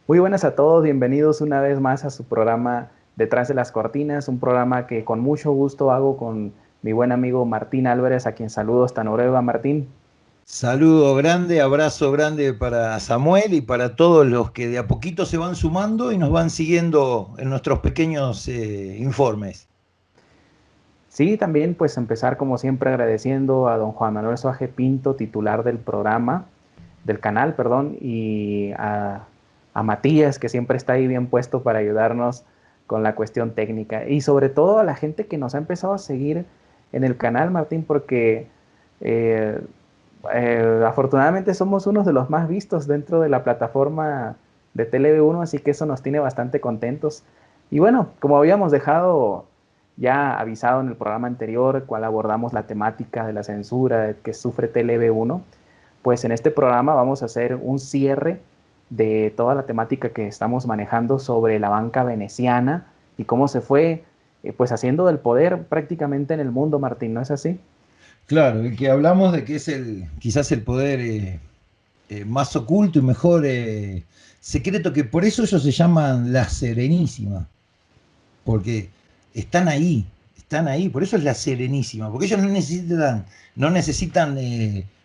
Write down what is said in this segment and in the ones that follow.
Muy buenas a todos, bienvenidos una vez más a su programa Detrás de las Cortinas, un programa que con mucho gusto hago con mi buen amigo Martín Álvarez, a quien saludo hasta Noruega. Martín, Saludo grande, abrazo grande para Samuel y para todos los que de a poquito se van sumando y nos van siguiendo en nuestros pequeños informes. sí, también pues empezar como siempre agradeciendo a don Juan Manuel Soaje Pinto, titular del programa, del canal, perdón, y a Matías, que siempre está ahí bien puesto para ayudarnos con la cuestión técnica. Y sobre todo a la gente que nos ha empezado a seguir en el canal, Martín, porque eh, afortunadamente somos uno de los más vistos dentro de la plataforma de TV1, así que eso nos tiene bastante contentos. Y bueno, como habíamos dejado ya avisado en el programa anterior, cual abordamos la temática de la censura que sufre TV1, pues en este programa vamos a hacer un cierre de toda la temática que estamos manejando sobre la banca veneciana y cómo se fue pues haciendo del poder prácticamente en el mundo, Martín, ¿no es así? Claro, el que hablamos de que es quizás el poder más oculto y mejor secreto, que por eso ellos se llaman la Serenísima, porque están ahí, por eso es la Serenísima, porque ellos no necesitan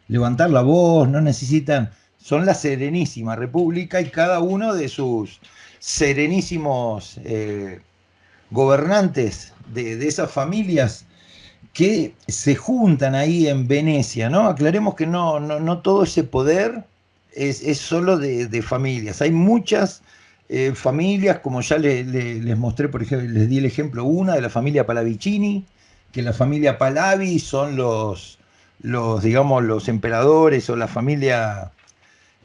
levantar la voz, no necesitan, son la Serenísima República y cada uno de sus serenísimos gobernantes de esas familias que se juntan ahí en Venecia, ¿no? Aclaremos que no todo ese poder es solo de familias. Hay muchas familias, como ya les mostré, por ejemplo, les di el ejemplo, una de la familia Pallavicini, que la familia Pahlavi son digamos, los emperadores o la familia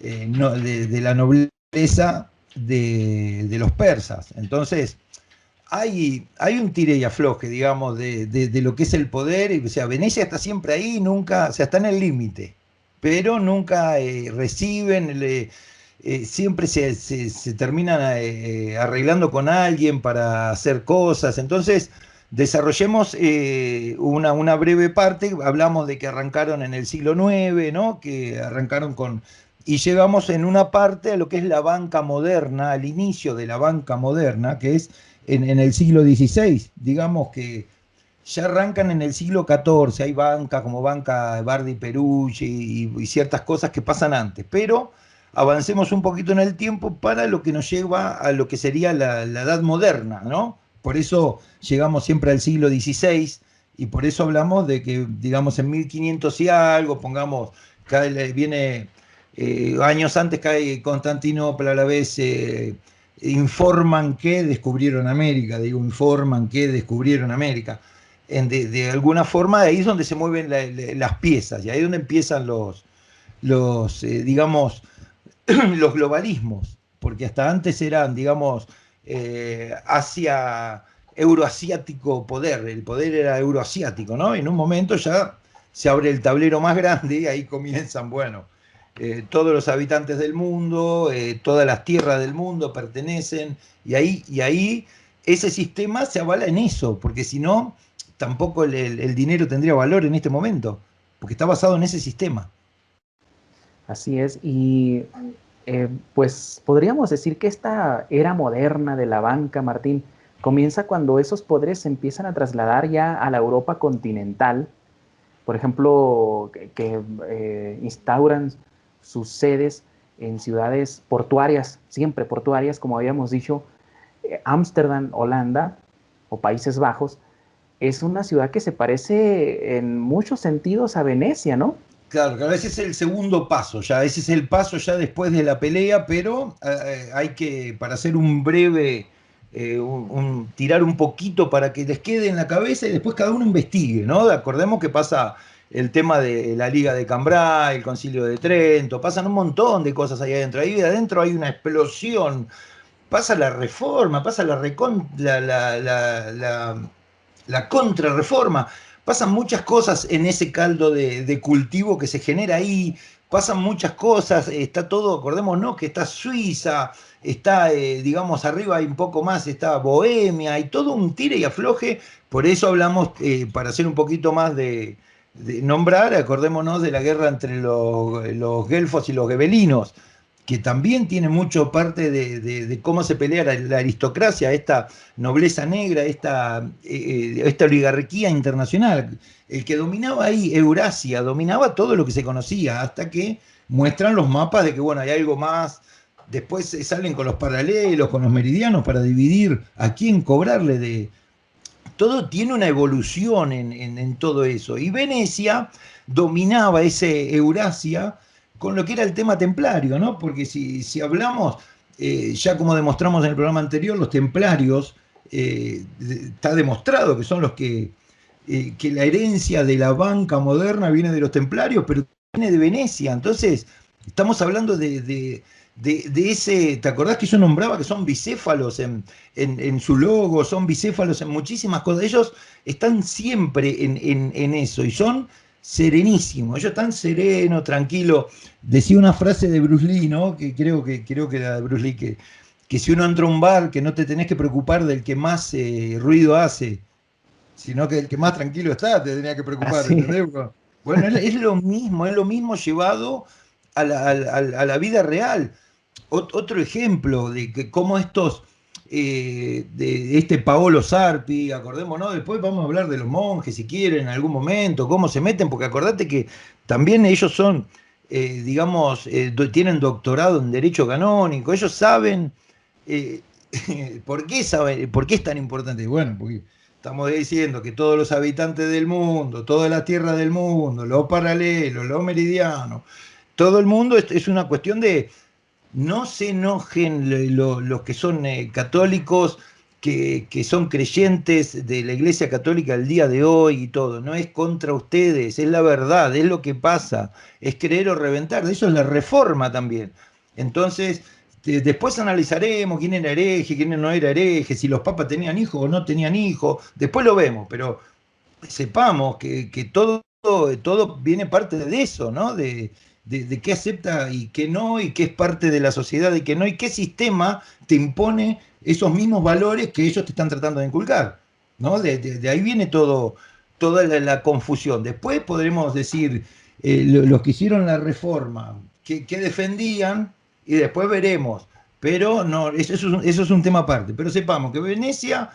de la nobleza de los persas. Entonces, hay un tire y afloje, digamos, de lo que es el poder. O sea, Venecia está siempre ahí, nunca, o sea, está en el límite, pero nunca reciben, siempre se terminan arreglando con alguien para hacer cosas. Entonces, desarrollemos una breve parte. Hablamos de que arrancaron en el siglo IX, ¿no? Que arrancaron con... Y llegamos en una parte a lo que es la banca moderna, al inicio de la banca moderna, que es en el siglo XVI. Digamos que ya arrancan en el siglo XIV, hay banca como banca Bardi Perucci y ciertas cosas que pasan antes, pero avancemos un poquito en el tiempo para lo que nos lleva a lo que sería la edad moderna, ¿no? Por eso llegamos siempre al siglo XVI y por eso hablamos de que, digamos, en 1500 y algo, pongamos, viene años antes cae Constantinopla, a la vez informan que descubrieron América, digo, informan que descubrieron América. De alguna forma, ahí es donde se mueven las piezas, y ahí es donde empiezan digamos, los globalismos, porque hasta antes eran, digamos, Asia, euroasiático poder, el poder era euroasiático, ¿no? En un momento ya se abre el tablero más grande y ahí comienzan, bueno, todos los habitantes del mundo, todas las tierras del mundo pertenecen, y ahí ese sistema se avala en eso, porque si no, tampoco el dinero tendría valor en este momento, porque está basado en ese sistema. Así es, y pues podríamos decir que esta era moderna de la banca, Martín, comienza cuando esos poderes se empiezan a trasladar ya a la Europa continental, por ejemplo, que instauran sus sedes en ciudades portuarias, siempre portuarias, como habíamos dicho, Ámsterdam, Holanda o Países Bajos, es una ciudad que se parece en muchos sentidos a Venecia, ¿no? Claro, claro, ese es el segundo paso, ya, ese es el paso ya después de la pelea, pero hay que, para hacer un breve, tirar un poquito para que les quede en la cabeza y después cada uno investigue, ¿no? Acordemos que pasa el tema de la Liga de Cambrai, el Concilio de Trento, pasan un montón de cosas ahí adentro. Ahí adentro hay una explosión, pasa la reforma, pasa la contrarreforma. Pasan muchas cosas en ese caldo de cultivo que se genera ahí, pasan muchas cosas, está todo, acordémonos que está Suiza, está, digamos, arriba hay un poco más, está Bohemia, hay todo un tire y afloje, por eso hablamos, para hacer un poquito más de nombrar, acordémonos de la guerra entre los guelfos y los gebelinos, que también tiene mucho parte de cómo se pelea la aristocracia, esta nobleza negra, esta oligarquía internacional. El que dominaba ahí, Eurasia, dominaba todo lo que se conocía, hasta que muestran los mapas de que, bueno, hay algo más. Después salen con los paralelos, con los meridianos para dividir a quién cobrarle de... Todo tiene una evolución en todo eso. Y Venecia dominaba ese Eurasia con lo que era el tema templario, ¿no? Porque si hablamos, ya como demostramos en el programa anterior, los templarios, está demostrado que son los que la herencia de la banca moderna viene de los templarios, pero viene de Venecia. Entonces, estamos hablando de ese, ¿te acordás que yo nombraba que son bicéfalos en su logo, son bicéfalos en muchísimas cosas? Ellos están siempre en eso y son serenísimos, ellos están serenos, tranquilos. Decía una frase de Bruce Lee, ¿no? Que creo que era de Bruce Lee, que si uno entra a un bar, que no te tenés que preocupar del que más ruido hace, sino que el que más tranquilo está, te tenía que preocupar, Así ¿entendés? Bueno, es lo mismo llevado a la vida real. Otro ejemplo de que cómo estos, de este Paolo Sarpi, acordémonos, después vamos a hablar de los monjes si quieren en algún momento, cómo se meten, porque acordate que también ellos son, digamos, tienen doctorado en Derecho Canónico, ellos eh, por qué es tan importante. Bueno, porque estamos diciendo que todos los habitantes del mundo, todas las tierras del mundo, los paralelos, los meridianos, todo el mundo es una cuestión de no se enojen los que son católicos, que son creyentes de la Iglesia Católica el día de hoy y todo. No es contra ustedes, es la verdad, es lo que pasa, es creer o reventar. De eso es la reforma también. Entonces, después analizaremos quién era hereje, quién no era hereje, si los papas tenían hijos o no tenían hijos. Después lo vemos, pero sepamos que todo viene parte de eso, ¿no? De qué acepta y qué no, y qué es parte de la sociedad y qué no, y qué sistema te impone esos mismos valores que ellos te están tratando de inculcar, ¿no? De ahí viene toda la confusión. Después podremos decir, los que hicieron la reforma, que defendían, y después veremos. Pero no, eso es un tema aparte. Pero sepamos que Venecia,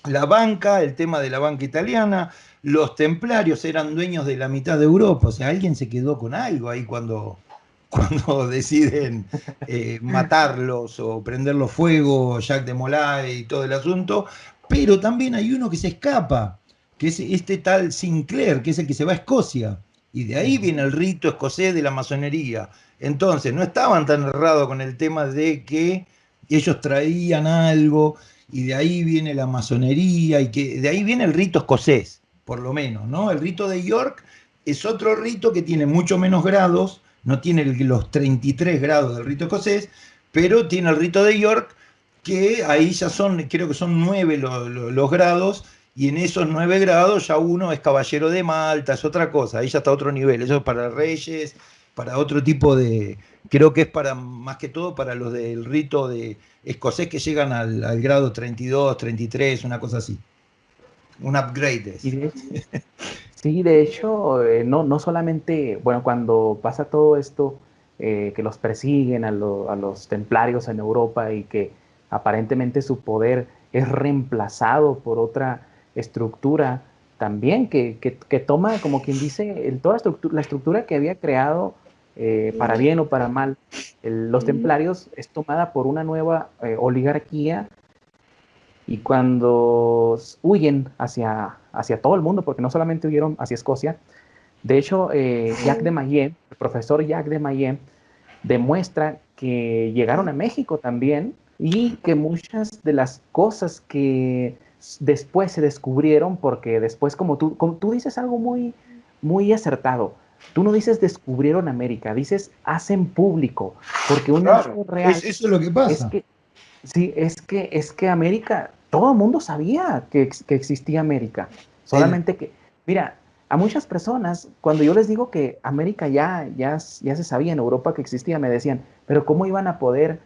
la banca, el tema de la banca italiana, los templarios eran dueños de la mitad de Europa, o sea, alguien se quedó con algo ahí cuando deciden matarlos o prenderlos fuego, Jacques de Molay y todo el asunto, pero también hay uno que se escapa, que es este tal Sinclair, que es el que se va a Escocia, y de ahí viene el rito escocés de la masonería. Entonces, no estaban tan errados con el tema de que ellos traían algo y de ahí viene la masonería y que de ahí viene el rito escocés, por lo menos, ¿no? El rito de York es otro rito que tiene mucho menos grados, no tiene los 33 grados del rito escocés, pero tiene el rito de York que ahí ya son, creo que son 9 los grados, y en esos 9 grados ya uno es caballero de Malta, es otra cosa, ahí ya está otro nivel, eso es para reyes, para otro tipo de, creo que es para, más que todo, para los del rito de escocés que llegan al grado 32, 33, una cosa así, un upgrade y es. de Sí, de hecho, no solamente, bueno, cuando pasa todo esto, que los persiguen a los templarios en Europa y que aparentemente su poder es reemplazado por otra estructura también, que toma, como quien dice, toda la estructura que había creado, para bien o para mal, los templarios es tomada por una nueva oligarquía, y cuando huyen hacia todo el mundo, porque no solamente huyeron hacia Escocia, de hecho, Jacques de Maillet, el profesor Jacques de Maillet, demuestra que llegaron a México también y que muchas de las cosas que después se descubrieron, porque después, como tú dices algo muy acertado, tú no dices descubrieron América, dices hacen público, porque un Claro, hecho real eso es lo que es pasa. que sí, es que América, todo el mundo sabía que existía América. El, Solamente que, mira, a muchas personas, cuando yo les digo que América ya se sabía en Europa que existía, me decían, pero ¿cómo iban a poder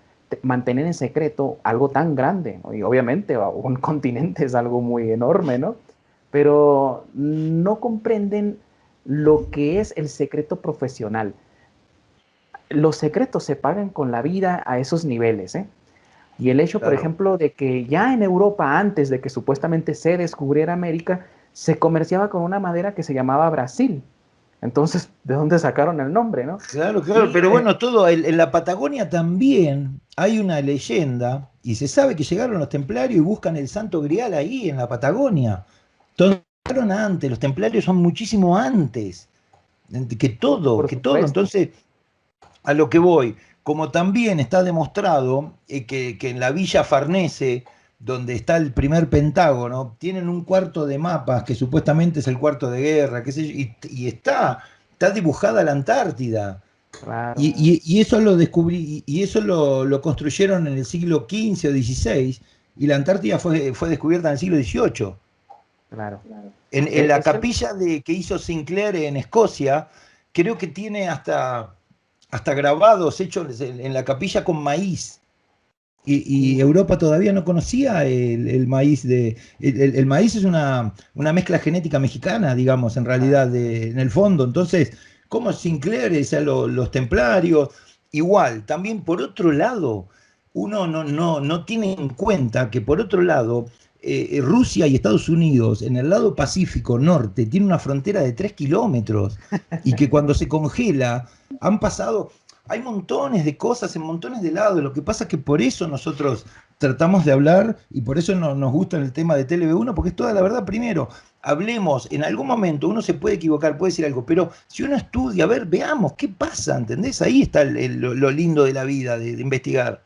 mantener en secreto algo tan grande? Y obviamente un continente es algo muy enorme, ¿no? Pero no comprenden lo que es el secreto profesional. los secretos se pagan con la vida a esos niveles, ¿eh? Y el hecho, por Claro. ejemplo, de que ya en Europa, antes de que supuestamente se descubriera América, se comerciaba con una madera que se llamaba Brasil. Entonces, ¿de dónde sacaron el nombre, no? Claro, claro, Y pero bueno, todo en la Patagonia también hay una leyenda y se sabe que llegaron los templarios y buscan el Santo Grial ahí en la Patagonia. Entonces, llegaron antes, los templarios son muchísimo antes que todo, por que todo. supuesto, Entonces, a lo que voy, como también está demostrado que en la Villa Farnese, donde está el primer Pentágono, tienen un cuarto de mapas que supuestamente es el cuarto de guerra, qué sé yo, y está dibujada la Antártida. claro, Y eso lo descubrí, y eso lo construyeron en el siglo XV o XVI, y la Antártida fue descubierta en el siglo XVIII. claro. En la Es el, capilla que hizo Sinclair en Escocia, creo que tiene hasta grabados hechos en la capilla con maíz. Y Europa todavía no conocía el maíz el maíz es una mezcla genética mexicana, digamos, en realidad, en el fondo. Entonces, como Sinclair, o sea, los templarios, igual, también por otro lado, uno no tiene en cuenta que por otro lado, Rusia y Estados Unidos, en el lado Pacífico Norte, tiene una frontera de 3 kilómetros y que cuando se congela han pasado, hay montones de cosas en montones de lados. Lo que pasa es que por eso nosotros tratamos de hablar y por eso nos gusta el tema de TLB1, porque es toda la verdad. Primero, hablemos, en algún momento uno se puede equivocar, puede decir algo, pero si uno estudia, a ver, veamos qué pasa, ¿entendés? Ahí está lo lindo de la vida, de investigar.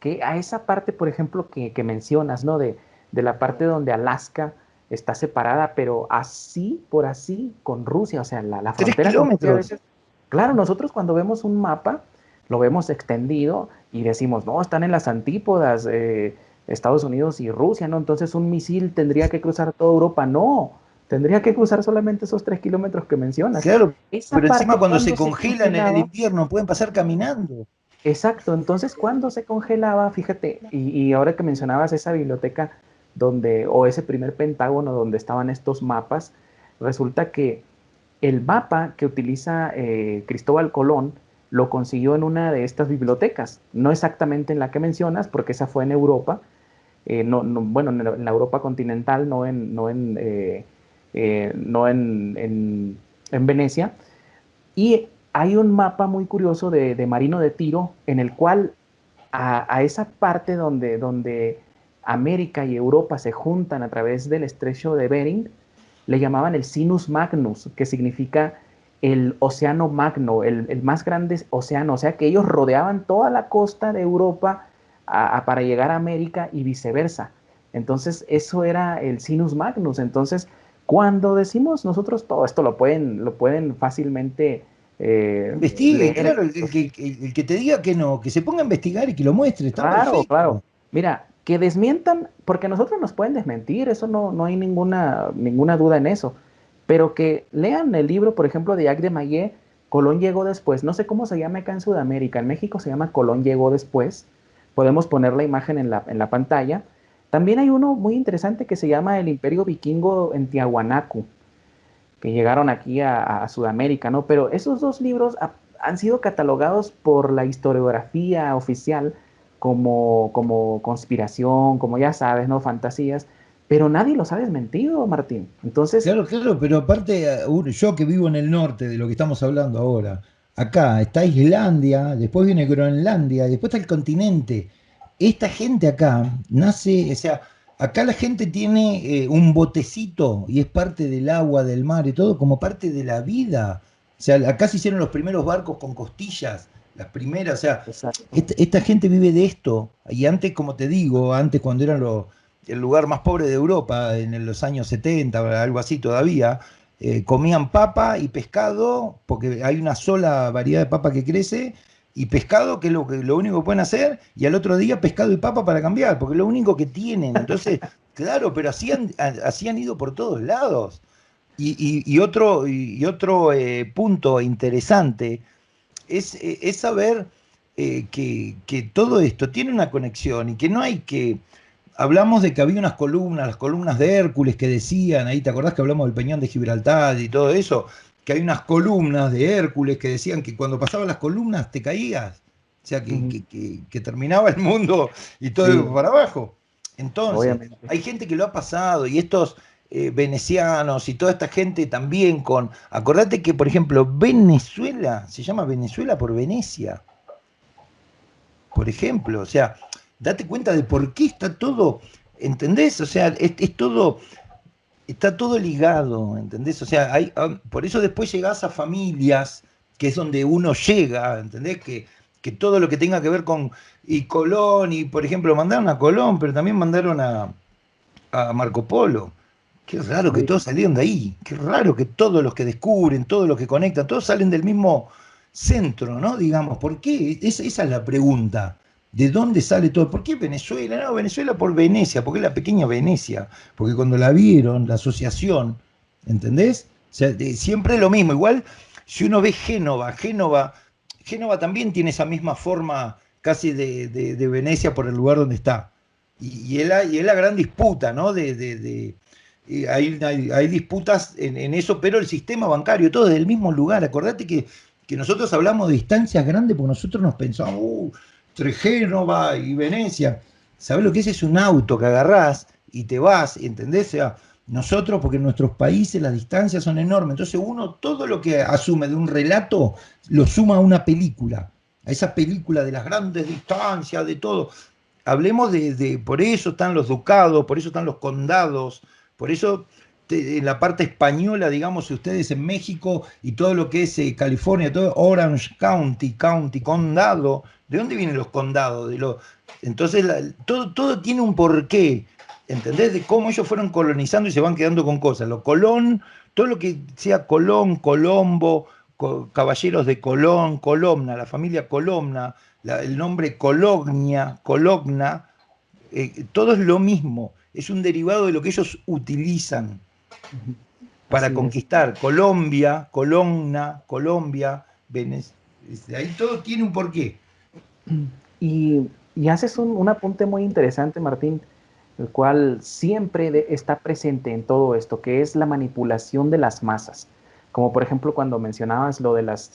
que a esa parte, por ejemplo, que mencionas, ¿no? De la parte donde Alaska está separada, pero así por así con Rusia, o sea, la Tres frontera con Rusia a kilómetros. veces, claro, nosotros cuando vemos un mapa, lo vemos extendido y decimos, no, están en las antípodas, Estados Unidos y Rusia, ¿no? Entonces un misil tendría que cruzar toda Europa, no, tendría que cruzar solamente esos 3 kilómetros que mencionas. Claro, Esa pero encima parte cuando se cuando se congelan en el congelaba, invierno pueden pasar caminando. exacto, entonces cuando se congelaba, fíjate, y ahora que mencionabas esa biblioteca donde, o ese primer pentágono donde estaban estos mapas, resulta que el mapa que utiliza Cristóbal Colón lo consiguió en una de estas bibliotecas, no exactamente en la que mencionas, porque esa fue en Europa, bueno, en la Europa continental, no en Venecia, y hay un mapa muy curioso de Marino de Tiro en el cual a esa parte donde América y Europa se juntan a través del estrecho de Bering, le llamaban el Sinus Magnus, que significa el océano magno, el más grande océano, o sea que ellos rodeaban toda la costa de Europa para llegar a América y viceversa. Entonces eso era el Sinus Magnus. Entonces cuando decimos nosotros todo esto lo pueden fácilmente Investiguen, leer. claro, el que te diga que no, que se ponga a investigar y que lo muestre, está Claro, claro. perfecto. Mira, que desmientan, porque nosotros nos pueden desmentir, eso no hay ninguna duda en eso. Pero que lean el libro, por ejemplo, de Jacques de Maillet, Colón llegó después. No sé cómo se llama acá en Sudamérica. En México se llama Colón llegó después. Podemos poner la imagen en la pantalla. También hay uno muy interesante que se llama El Imperio Vikingo en Tiahuanacu, que llegaron aquí a Sudamérica, ¿no? Pero esos dos libros han sido catalogados por la historiografía oficial como conspiración, como ya sabes, ¿no? Fantasías, pero nadie los ha desmentido, Martín. Entonces, Claro, claro, pero aparte, yo que vivo en el norte de lo que estamos hablando ahora, acá está Islandia, después viene Groenlandia, después está el continente. Esta gente acá nace, o sea, acá la gente tiene un botecito y es parte del agua, del mar y todo, como parte de la vida. O sea, acá se hicieron los primeros barcos con costillas, las primeras, o sea, exacto. esta gente vive de esto. Y antes, como te digo, antes cuando eran el lugar más pobre de Europa, en los años 70, algo así todavía, comían papa y pescado, porque hay una sola variedad de papa que crece, y pescado, que es lo único que pueden hacer, y al otro día pescado y papa para cambiar, porque es lo único que tienen. Entonces, claro, pero así han ido por todos lados. Y otro punto interesante es saber que todo esto tiene una conexión y que no hay que. Hablamos de que había unas columnas, las columnas de Hércules que decían, ahí te acordás que hablamos del Peñón de Gibraltar y todo eso. que hay unas columnas de Hércules que decían que cuando pasaban las columnas te caías, o sea, Ujú. que terminaba el mundo y todo iba Sí, para abajo. Entonces, obviamente. hay gente que lo ha pasado y estos venecianos y toda esta gente también con... Acordate que, por ejemplo, Venezuela, se llama Venezuela por Venecia, por ejemplo, o sea, date cuenta de por qué está todo, ¿entendés? O sea, es todo está todo ligado, ¿entendés? O sea, por eso después llegás a familias, que es donde uno llega, ¿entendés? Que todo lo que tenga que ver con, y Colón, y por ejemplo, mandaron a Colón, pero también mandaron a Marco Polo. Qué raro que Sí. todos salieron de ahí, qué raro que todos los que descubren, todos los que conectan, todos salen del mismo centro, ¿no? Digamos, ¿por qué? Esa es la pregunta. ¿De dónde sale todo? ¿Por qué Venezuela? No, Venezuela por Venecia, porque es la pequeña Venecia, porque cuando la vieron, la asociación, ¿entendés? O sea, siempre es lo mismo. Igual, si uno ve Génova también tiene esa misma forma casi de Venecia por el lugar donde está. Y es la gran disputa, ¿no? Hay disputas en eso, pero el sistema bancario, todo desde el mismo lugar. Acordate que nosotros hablamos de distancias grandes porque nosotros nos pensamos, entre Génova y Venecia. ¿Sabés lo que es? Es un auto que agarrás y te vas, ¿entendés? O sea, nosotros, porque en nuestros países las distancias son enormes, entonces uno todo lo que asume de un relato lo suma a una película, a esa película de las grandes distancias, de todo. Hablemos por eso están los ducados, por eso están los condados, por eso en la parte española, digamos, ustedes en México y todo lo que es California, todo Orange County, condado, ¿de dónde vienen los condados? Entonces, todo tiene un porqué, ¿entendés? De cómo ellos fueron colonizando y se van quedando con cosas. Todo lo que sea Colón, Colombo, caballeros de Colón, Colomna, la familia Colomna, el nombre Cologna, todo es lo mismo, es un derivado de lo que ellos utilizan Ujú. para Así es. conquistar Colombia, Colonna, Colombia, Venezuela. Ahí todo tiene un porqué. Y haces un apunte muy interesante, Martín, el cual siempre está presente en todo esto, que es la manipulación de las masas. Como por ejemplo cuando mencionabas lo de las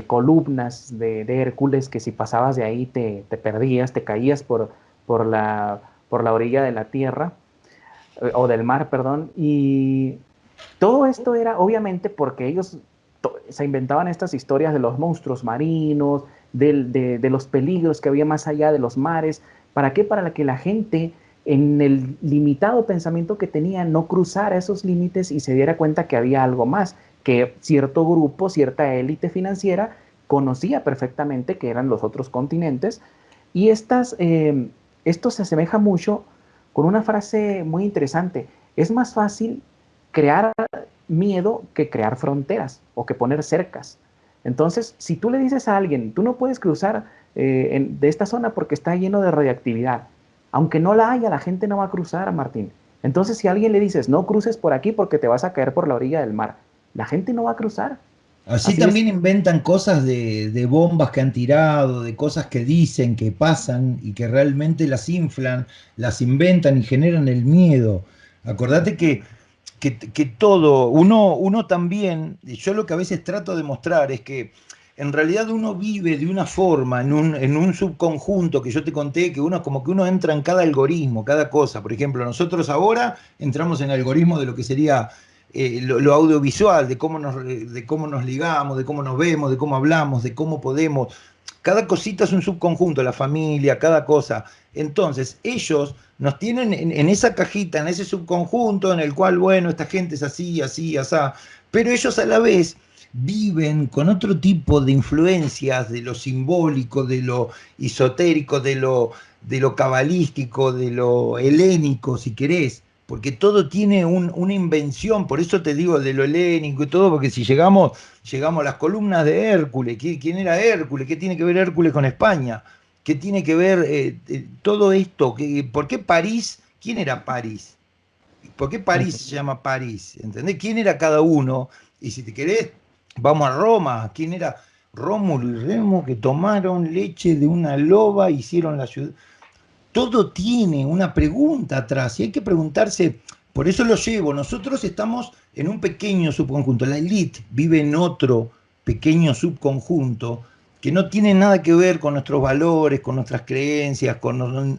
columnas de Hércules, que si pasabas de ahí te perdías, te caías por la orilla de la tierra, o del mar, perdón, y todo esto era obviamente porque ellos se inventaban estas historias de los monstruos marinos, de los peligros que había más allá de los mares. ¿Para qué? Para que la gente, en el limitado pensamiento que tenía, no cruzara esos límites y se diera cuenta que había algo más, que cierto grupo, cierta élite financiera conocía perfectamente que eran los otros continentes. Y esto se asemeja mucho con una frase muy interesante. Es más fácil crear miedo que crear fronteras o que poner cercas. Entonces, si tú le dices a alguien, tú no puedes cruzar de esta zona porque está lleno de radiactividad, aunque no la haya, la gente no va a cruzar, Martín. Entonces, si a alguien le dices, no cruces por aquí porque te vas a caer por la orilla del mar, la gente no va a cruzar. Así Así es. también inventan cosas de bombas que han tirado, de cosas que dicen, que pasan y que realmente las inflan, las inventan y generan el miedo. Acordate que todo, uno también, yo lo que a veces trato de mostrar es que en realidad uno vive de una forma, en un subconjunto que yo te conté, que uno como que uno entra en cada algoritmo, cada cosa. Por ejemplo, nosotros ahora entramos en el algoritmo de lo que sería lo audiovisual, de cómo nos ligamos, de cómo nos vemos, de cómo hablamos, de cómo podemos. Cada cosita es un subconjunto, la familia, cada cosa. Entonces, ellos nos tienen en esa cajita, en ese subconjunto en el cual, bueno, esta gente es así, así, así, pero ellos a la vez viven con otro tipo de influencias de lo simbólico, de lo esotérico, de lo cabalístico, de lo helénico, si querés, porque todo tiene una invención, por eso te digo de lo helénico y todo, porque si llegamos a las columnas de Hércules. ¿Quién era Hércules? ¿Qué tiene que ver Hércules con España? ¿Qué tiene que ver todo esto? ¿Por qué París? ¿Quién era París? ¿Por qué París se llama París? ¿Entendés? ¿Quién era cada uno? Y si te querés, vamos a Roma. ¿Quién era Rómulo y Remo que tomaron leche de una loba e hicieron la ciudad? Todo tiene una pregunta atrás y hay que preguntarse, Por eso lo llevo. Nosotros estamos en un pequeño subconjunto. La élite vive en otro pequeño subconjunto que no tiene nada que ver con nuestros valores, con nuestras creencias,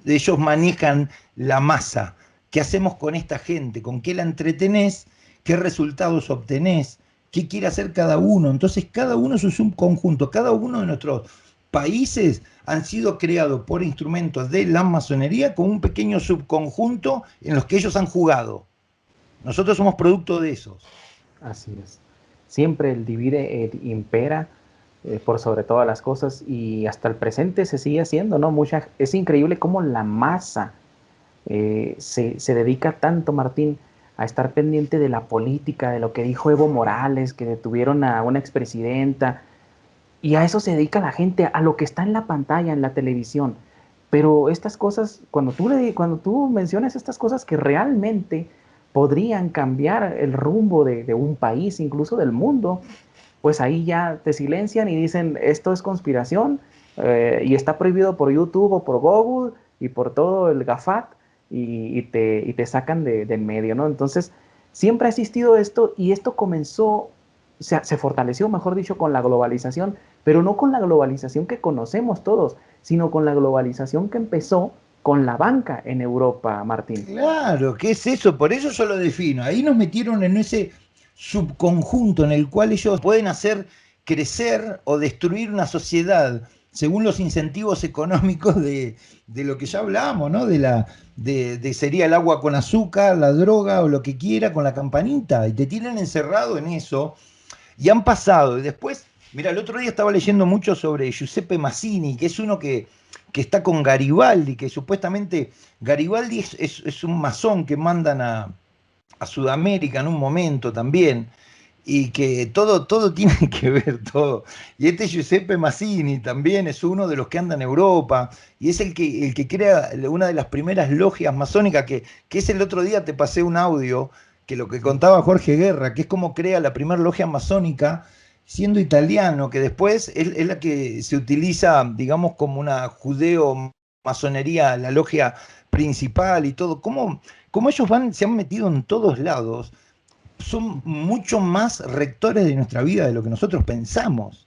ellos manejan la masa. ¿Qué hacemos con esta gente? ¿Con qué la entretenés? ¿Qué resultados obtenés? ¿Qué quiere hacer cada uno? Entonces cada uno es un subconjunto, cada uno de nuestros países han sido creados por instrumentos de la masonería con un pequeño subconjunto en los que ellos han jugado. Nosotros somos producto de esos. Así es. Siempre el divide et impera por sobre todas las cosas y hasta el presente se sigue haciendo, ¿no? Es increíble cómo la masa se dedica tanto, Martín, a estar pendiente de la política, de lo que dijo Evo Morales, que detuvieron a una expresidenta, y a eso se dedica la gente, a lo que está en la pantalla, en la televisión. Pero estas cosas, cuando tú mencionas estas cosas que realmente podrían cambiar el rumbo de un país, incluso del mundo, pues ahí ya te silencian y dicen, esto es conspiración y está prohibido por YouTube o por Google y por todo el GAFAT y te sacan de en medio, ¿no? Entonces, siempre ha existido esto y esto comenzó, se fortaleció, mejor dicho, con la globalización, pero no con la globalización que conocemos todos, sino con la globalización que empezó con la banca en Europa, Martín. Claro, ¿qué es eso? Por eso yo lo defino. Ahí nos metieron en ese subconjunto en el cual ellos pueden hacer crecer o destruir una sociedad según los incentivos económicos de lo que ya hablamos, ¿no? Sería el agua con azúcar, la droga o lo que quiera con la campanita. Y te tienen encerrado en eso. Y han pasado. Y después, mira, el otro día estaba leyendo mucho sobre Giuseppe Mazzini, que es uno que está con Garibaldi, que supuestamente Garibaldi es un masón que mandan a Sudamérica en un momento también, y que todo tiene que ver, todo. Y este Giuseppe Mazzini también es uno de los que anda en Europa, y es el que crea una de las primeras logias masónicas, que es el otro día te pasé un audio, que lo que contaba Jorge Guerra, que es cómo crea la primera logia masónica, siendo italiano, que después es la que se utiliza, digamos, como una judeo-masonería, la logia principal y todo. ¿Cómo ellos se han metido en todos lados? Son mucho más rectores de nuestra vida de lo que nosotros pensamos.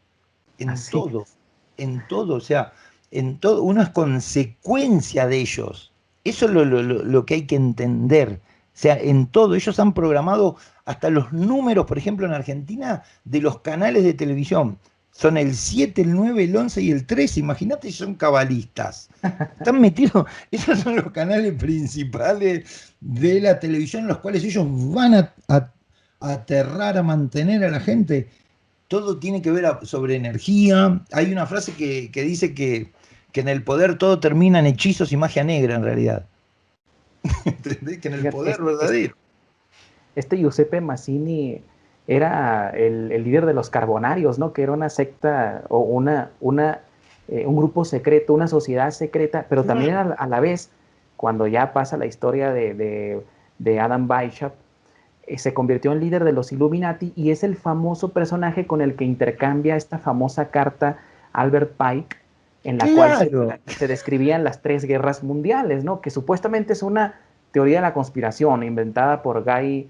En Así todo, es. en todo, o sea, en todo, uno es consecuencia de ellos. Eso es lo que hay que entender. O sea, en todo, ellos han programado hasta los números, por ejemplo, en Argentina, de los canales de televisión. Son el 7, el 9, el 11 y el 13. Imagínate, son cabalistas. Están metidos, esos son los canales principales de la televisión en los cuales ellos van a aterrar, a mantener a la gente. Todo tiene que ver sobre energía. Hay una frase que dice que en el poder todo termina en hechizos y magia negra, en realidad. ¿Entendés? Que en el Fíjate, poder verdadero. este Giuseppe Mazzini era el líder de los Carbonarios, ¿no? Que era una secta o un grupo secreto, una sociedad secreta, pero también Claro. a la vez, cuando ya pasa la historia de Adam Weishaupt, se convirtió en líder de los Illuminati y es el famoso personaje con el que intercambia esta famosa carta Albert Pike, en la cual Claro. se describían las tres guerras mundiales, ¿no? Que supuestamente es una teoría de la conspiración inventada por Guy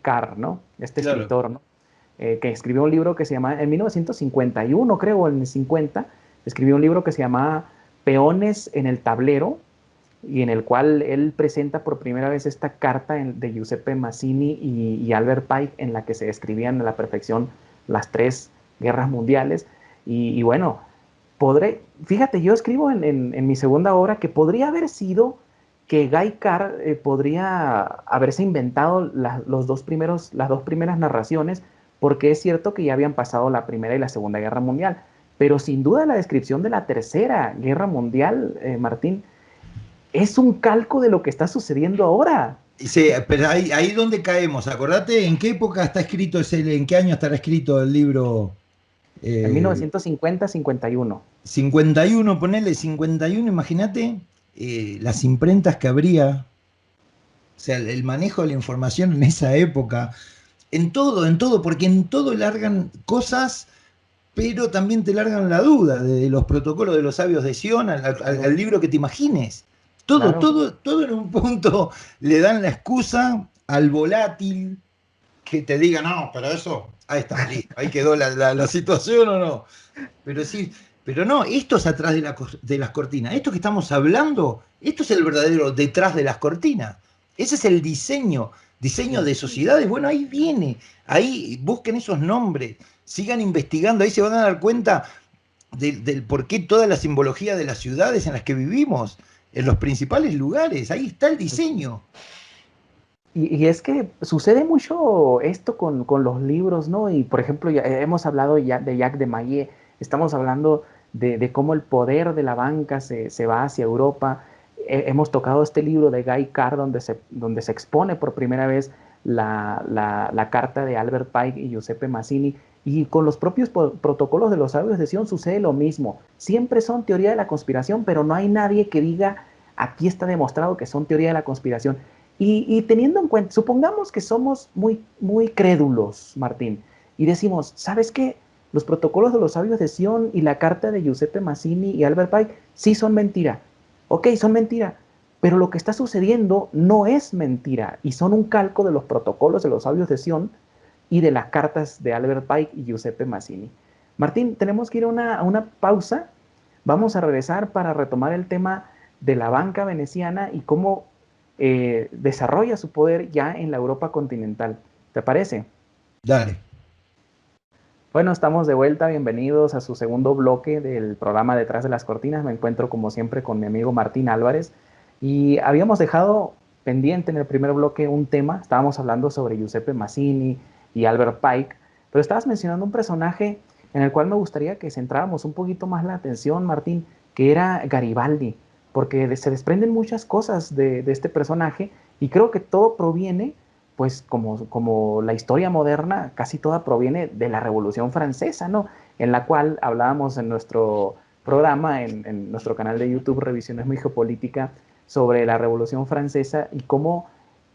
Carr, ¿no? Este Claro. escritor, ¿no? Que escribió un libro que se llama, en 1951, creo, en el 50, escribió un libro que se llama Peones en el tablero, y en el cual él presenta por primera vez esta carta de Giuseppe Mazzini y Albert Pike, en la que se describían a la perfección las tres guerras mundiales. Y bueno, fíjate, yo escribo en mi segunda obra que podría haber sido que Guy Carr podría haberse inventado las dos primeras narraciones, porque es cierto que ya habían pasado la Primera y la Segunda Guerra Mundial, pero sin duda la descripción de la Tercera Guerra Mundial, Martín, es un calco de lo que está sucediendo ahora. Sí, pero ahí donde caemos, acordate en qué época está escrito en qué año estará escrito el libro En eh, 1950-51. 51, ponele 51, imagínate las imprentas que habría, o sea, el manejo de la información en esa época, en todo, porque en todo largan cosas, pero también te largan la duda de los protocolos de los sabios de Sion al libro que te imagines. Todo, claro. todo, todo en un punto le dan la excusa al volátil que te diga, no, pero eso, ahí está, listo, ahí quedó la situación o no. Pero sí, pero no, esto es atrás de las cortinas. Esto que estamos hablando, esto es el verdadero detrás de las cortinas. Ese es el diseño Sí. de sociedades. Bueno, ahí viene, ahí busquen esos nombres, sigan investigando, ahí se van a dar cuenta del por qué toda la simbología de las ciudades en las que vivimos, en los principales lugares, ahí está el diseño. Y es que sucede mucho esto con los libros, ¿no? Y por ejemplo, ya hemos hablado ya de Jacques de Maillet, estamos hablando de cómo el poder de la banca se va hacia Europa. Hemos tocado este libro de Guy Carr donde se expone por primera vez la carta de Albert Pike y Giuseppe Mazzini. Y con los propios protocolos de los sabios de Sion sucede lo mismo. Siempre son teoría de la conspiración, pero no hay nadie que diga, aquí está demostrado que son teoría de la conspiración. Y teniendo en cuenta, supongamos que somos muy crédulos, Martín, y decimos, ¿sabes qué? Los protocolos de los sabios de Sion y la carta de Giuseppe Mazzini y Albert Pike sí son mentira. Ok, son mentira, pero lo que está sucediendo no es mentira y son un calco de los protocolos de los sabios de Sion y de las cartas de Albert Pike y Giuseppe Mazzini. Martín, tenemos que ir a una pausa. Vamos a regresar para retomar el tema de la banca veneciana y cómo desarrolla su poder ya en la Europa continental. ¿Te parece? Dale. Bueno, estamos de vuelta. Bienvenidos a su segundo bloque del programa Detrás de las Cortinas. Me encuentro como siempre con mi amigo Martín Álvarez y habíamos dejado pendiente en el primer bloque un tema. Estábamos hablando sobre Giuseppe Mazzini y Albert Pike, pero estabas mencionando un personaje en el cual me gustaría que centráramos un poquito más la atención, Martín, que era Garibaldi, porque se desprenden muchas cosas de este personaje y creo que todo proviene pues como la historia moderna, casi toda proviene de la Revolución Francesa, ¿no? En la cual hablábamos en nuestro programa, en nuestro canal de YouTube, Revisiones Geopolítica, sobre la Revolución Francesa y cómo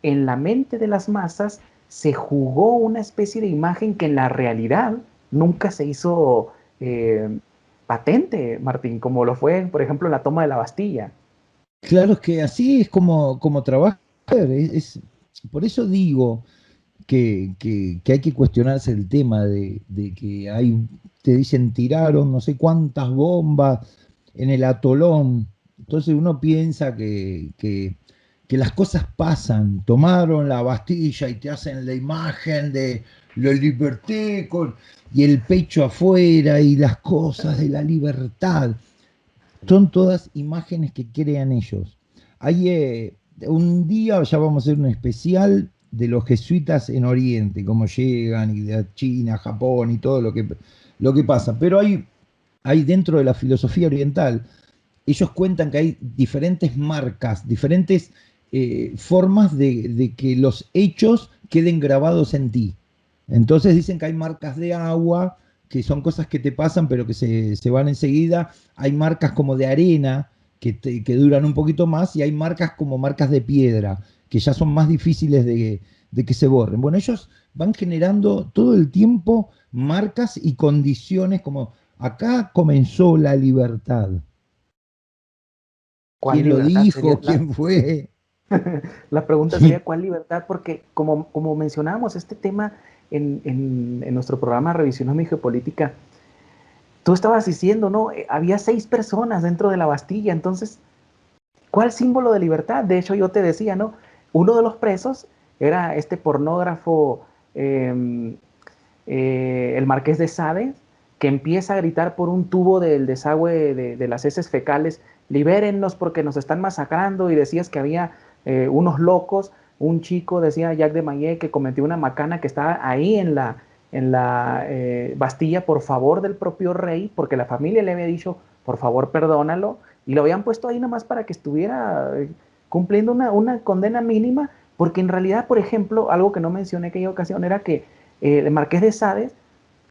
en la mente de las masas se jugó una especie de imagen que en la realidad nunca se hizo patente, Martín, como lo fue, por ejemplo, la toma de la Bastilla. Claro, es que así es como trabaja. Por eso digo que hay que cuestionarse el tema de que te dicen tiraron no sé cuántas bombas en el atolón. Entonces uno piensa que las cosas pasan. Tomaron la Bastilla y te hacen la imagen de la liberté y el pecho afuera y las cosas de la libertad. Son todas imágenes que crean ellos. Hay un día ya vamos a hacer un especial de los jesuitas en Oriente, cómo llegan y de China, Japón y todo lo que pasa. Pero hay dentro de la filosofía oriental, ellos cuentan que hay diferentes marcas, diferentes formas de que los hechos queden grabados en ti. Entonces dicen que hay marcas de agua, que son cosas que te pasan pero que se van enseguida. Hay marcas como de arena que duran un poquito más y hay marcas como marcas de piedra, que ya son más difíciles de que se borren. Bueno, ellos van generando todo el tiempo marcas y condiciones como acá comenzó la libertad. ¿Cuál ¿Quién lo libertad sería dijo? ¿Quién fue? La pregunta sería cuál libertad, porque como mencionábamos este tema en nuestro programa Revisión Geopolítica, tú estabas diciendo, ¿no? Había 6 personas dentro de la Bastilla, entonces, ¿cuál símbolo de libertad? De hecho, yo te decía, ¿no? Uno de los presos era este pornógrafo, eh, el Marqués de Sade, que empieza a gritar por un tubo del desagüe de las heces fecales, libérennos porque nos están masacrando, y decías que había unos locos, un chico, decía Jacques de Maillet, que cometió una macana que estaba ahí en la Bastilla por favor del propio rey, porque la familia le había dicho, por favor perdónalo, y lo habían puesto ahí nomás para que estuviera cumpliendo una condena mínima, porque en realidad, por ejemplo, algo que no mencioné en aquella ocasión era que el Marqués de Sade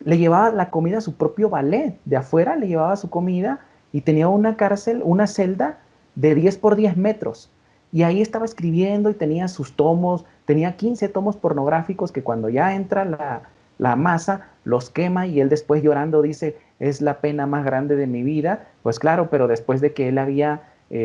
le llevaba la comida a su propio ballet, de afuera le llevaba su comida y tenía una cárcel, una celda de 10 por 10 metros. Y ahí estaba escribiendo y tenía sus tomos, tenía 15 tomos pornográficos que cuando ya entra la masa los quema y él después llorando dice, es la pena más grande de mi vida. Pues claro, pero después de que él había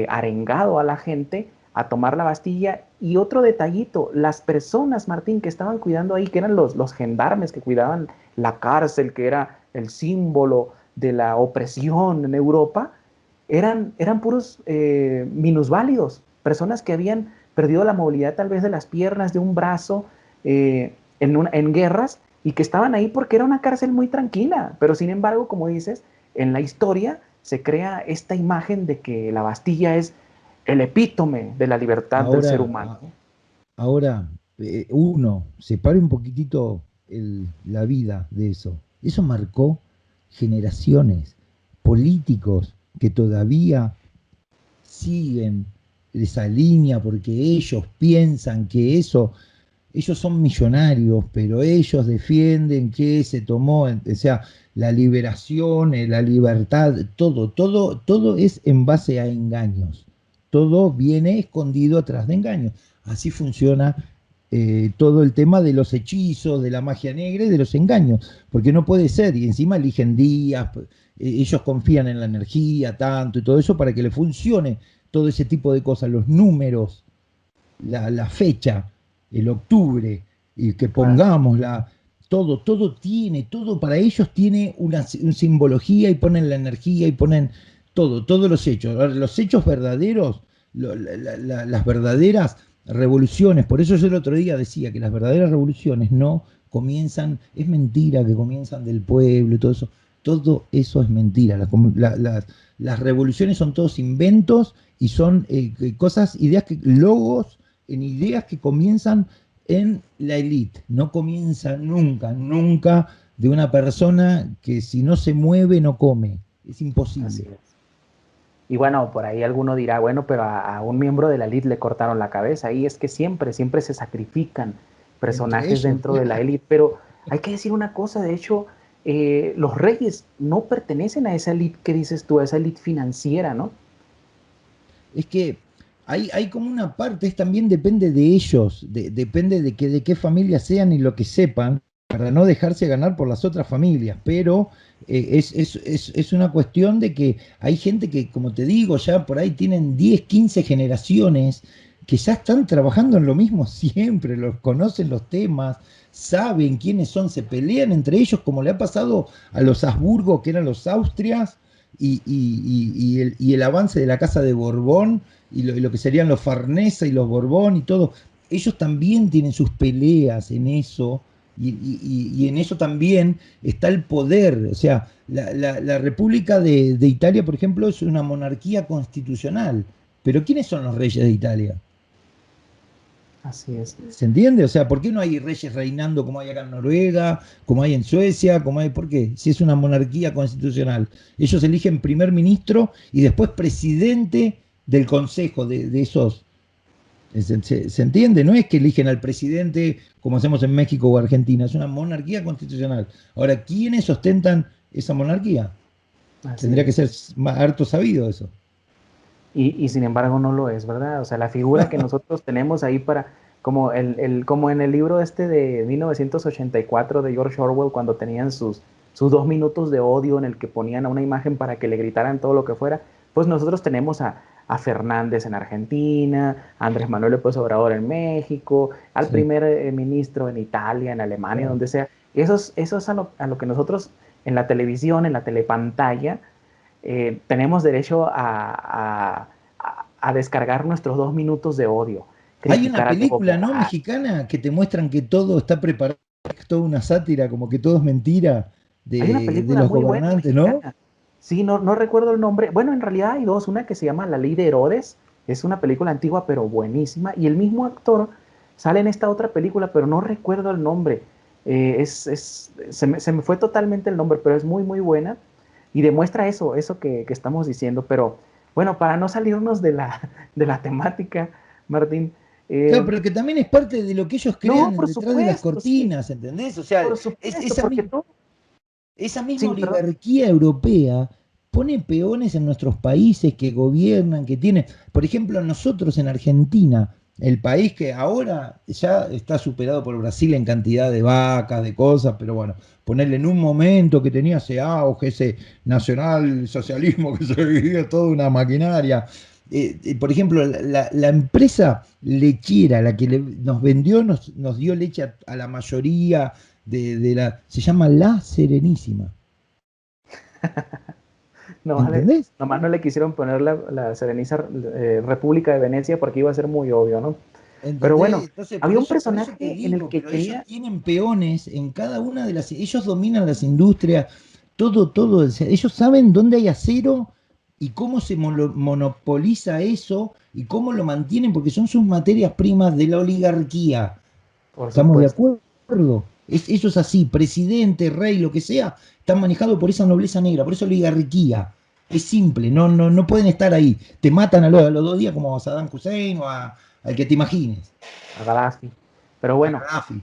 arengado a la gente a tomar la Bastilla. Y otro detallito, las personas, Martín, que estaban cuidando ahí, que eran los gendarmes que cuidaban la cárcel, que era el símbolo de la opresión en Europa, eran puros minusválidos, personas que habían perdido la movilidad tal vez de las piernas, de un brazo, en guerras, y que estaban ahí porque era una cárcel muy tranquila. Pero sin embargo, como dices, en la historia se crea esta imagen de que la Bastilla es el epítome de la libertad del ser Ahora, humano. ahora uno separe un poquitito la vida de eso. Eso marcó generaciones, políticos que todavía siguen esa línea porque ellos piensan que eso, ellos son millonarios, pero ellos defienden que se tomó, o sea, la liberación, la libertad, todo es en base a engaños. Todo viene escondido atrás de engaños. Así funciona todo el tema de los hechizos, de la magia negra y de los engaños, porque no puede ser, y encima eligen días, ellos confían en la energía tanto y todo eso para que le funcione todo ese tipo de cosas, los números, la fecha, el octubre, y que Claro. pongamos todo para ellos tiene una simbología y ponen la energía y ponen todos los hechos verdaderos, las verdaderas revoluciones, por eso yo el otro día decía que las verdaderas revoluciones no comienzan, es mentira que comienzan del pueblo y todo eso es mentira, las revoluciones son todos inventos y son cosas, ideas, logos en ideas que comienzan en la élite, no comienza nunca de una persona que si no se mueve no come, es Así imposible. es. Y bueno, por ahí alguno dirá, bueno, pero a un miembro de la élite le cortaron la cabeza. Y es que siempre se sacrifican Entre personajes ellos, dentro de la élite. Pero hay que decir una cosa, de hecho, los reyes no pertenecen a esa élite que dices tú, a esa élite financiera, ¿no? es que hay como una parte, también depende de ellos, depende de qué familia sean y lo que sepan, para no dejarse ganar por las otras familias, pero es una cuestión de que hay gente que, como te digo, ya por ahí tienen 10 15 generaciones que ya están trabajando en lo mismo siempre, los conocen los temas, saben quiénes son, se pelean entre ellos, como le ha pasado a los Habsburgo, que eran los Austrias, y el avance de la Casa de Borbón, y lo que serían los Farnesa y los Borbón y todo. Ellos también tienen sus peleas en eso, y en eso también está el poder. O sea, la República de Italia, por ejemplo, es una monarquía constitucional. Pero ¿quiénes son los reyes de Italia? Así es. ¿Se entiende? O sea, ¿por qué no hay reyes reinando como hay acá en Noruega, como hay en Suecia, como hay, ¿por qué? Si es una monarquía constitucional. Ellos eligen primer ministro y después presidente del consejo de esos. ¿Se entiende? No es que eligen al presidente como hacemos en México o Argentina, es una monarquía constitucional. Ahora, ¿quiénes ostentan esa monarquía? Así Tendría que es. ser harto sabido eso. Y sin embargo no lo es, ¿verdad? O sea, la figura que nosotros tenemos ahí para, como en el libro este de 1984 de George Orwell, cuando tenían sus 2 minutos de odio en el que ponían a una imagen para que le gritaran todo lo que fuera, pues nosotros tenemos a Fernández en Argentina, a Andrés Manuel López Obrador en México, al Sí, primer ministro en Italia, en Alemania, claro. donde sea. Eso es a lo que nosotros en la televisión, en la telepantalla, tenemos derecho a descargar nuestros 2 minutos de odio, Hay una criticar al nuevo película, ¿no? gobernante. Mexicana que te muestran que todo está preparado, que es toda una sátira, como que todo es mentira Hay una de película los muy buena gobernantes, ¿no? mexicana. Sí, no recuerdo el nombre. Bueno, en realidad hay dos. Una que se llama La Ley de Herodes. Es una película antigua, pero buenísima. Y el mismo actor sale en esta otra película, pero no recuerdo el nombre. Se me fue totalmente el nombre, pero es muy, muy buena. Y demuestra eso que estamos diciendo. Pero bueno, para no salirnos de la temática, Martín. Claro, eh, pero que también es parte de lo que ellos no, crean por detrás de las supuesto, sí. cortinas, ¿entendés? O sea, Por supuesto, esa porque misma, tú. esa misma Sí, perdón. oligarquía europea pone peones en nuestros países que gobiernan, que tienen, por ejemplo, nosotros en Argentina, el país que ahora ya está superado por Brasil en cantidad de vacas, de cosas, pero bueno, ponerle en un momento que tenía ese auge, ese nacional socialismo que se vivía toda una maquinaria. Por ejemplo, la empresa lechera, la que nos vendió, nos dio leche a la mayoría se llama La Serenísima. ¿Entendés? Nomás no le quisieron poner la Serenísima República de Venecia porque iba a ser muy obvio, ¿no? Pero bueno, ¿Entendés? Entonces, había un por eso te personaje en el digo, que pero ellos quería, tienen peones en cada una de ellos dominan las industrias, todo, o sea, ellos saben dónde hay acero y cómo se monopoliza eso y cómo lo mantienen, porque son sus materias primas de la oligarquía. por ¿Estamos de supuesto, acuerdo? Eso es así, presidente, rey, lo que sea, están manejados por esa nobleza negra, por esa oligarquía. Es simple, no pueden estar ahí. Te matan a los 2 días como a Saddam Hussein o al que te imagines, a Gaddafi. Pero a bueno, Gaddafi.